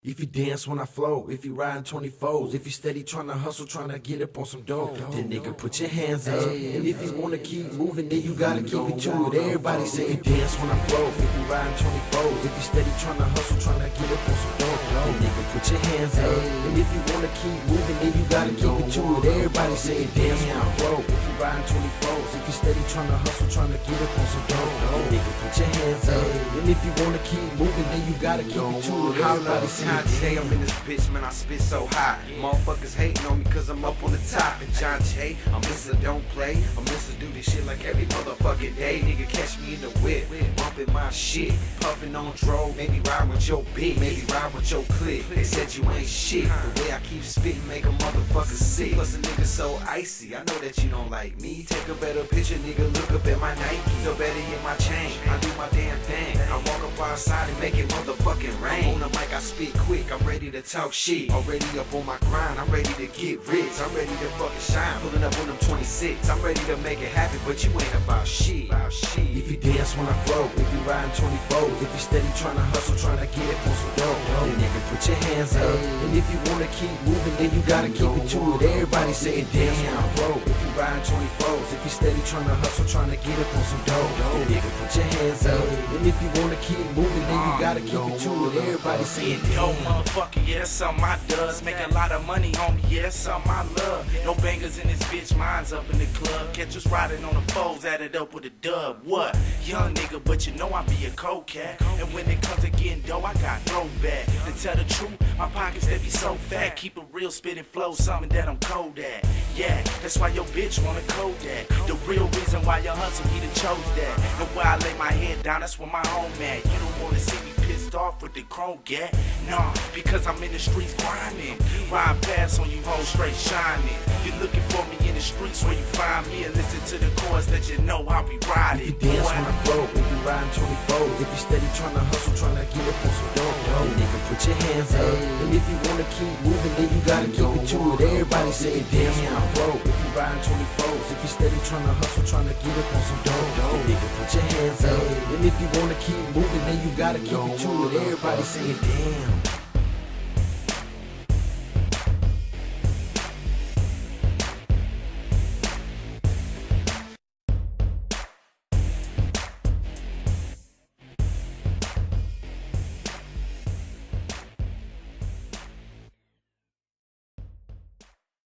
If you dance when I flow, if you riding 24s, if you steady tryna hustle, tryna get up on some dough, then nigga put your hands up. And if you wanna keep moving, then you gotta keep it to it. Everybody say you dance when I flow, if you riding 24s, if you steady tryna hustle, tryna get up on some dough, then nigga put your hands up. And if you wanna keep moving, then you gotta keep it to it. Everybody say you dance when I flow, if you riding 24s, if you steady tryna hustle, tryna get up on some dough, then nigga put your hands up. And if you wanna keep moving, then you gotta keep it to it. Everybody say Today I'm in this bitch, man, I spit so hot. Motherfuckers hating on me cause I'm up on the top. And John Jay, I'm Mr. Don't Play. I'm Mr. Do this shit like every motherfucking day. Nigga catch me in the whip, bumping my shit, puffing on dro. Maybe ride with your bitch, maybe ride with your clique. They said you ain't shit. The way I keep spitting make a motherfucker sick. Plus a nigga so icy, I know that you don't like me. Take a better picture, nigga, look up at my Nike. So better in my chain, I do my damn thing. I walk up outside and make it motherfucking rain. On the mic I spit quick, I'm ready to talk shit. Already up on my grind, I'm ready to get rich. I'm ready to fucking shine, pulling up on them 26. I'm ready to make it happen, but you ain't about shit. If you dance when I flow, if you riding 24s, if you steady tryna hustle, tryna get up on some dough, then nigga put your hands up. And if you wanna keep moving, then you gotta keep it to it. Everybody say dance when I flow, if you riding 24s, if you steady tryna hustle, tryna get up on some dough, then nigga put your hands up. And if you wanna keep moving, then you gotta keep it to it. Everybody say yo, motherfucker, yeah, that's something I does. Make a lot of money, homie, yeah, that's something I love. No bangers in this bitch, mine's up in the club. Catch us riding on the foes, add it up with a dub. What? Young nigga, but you know I be a cold cat. And when it comes to getting dough, I got throwback. To tell the truth, my pockets, they be so fat. Keep a real spitting flow, something that I'm cold at. Yeah, that's why your bitch wanna Kodak. The real reason why your hustle, he done chose that. And where I lay my head down, that's where my home at. You don't wanna see me pissed off with the chrome gat? Nah, because I'm in the streets grinding. Ride past on you hoes straight shining. You looking for me in the streets where you find me and listen to the chorus that you know how we ride it. If you dance when I flow, if you riding 24s, if you steady tryna hustle, tryna get up on some dough, then nigga put your hands up. And if you wanna keep moving, then you gotta keep it to it. Everybody say dance when I flow, if you riding 24s, if you steady tryna hustle, tryna get up on some dough, then nigga put your hands up. And if you wanna keep moving, then you gotta keep it to it. Everybody say damn.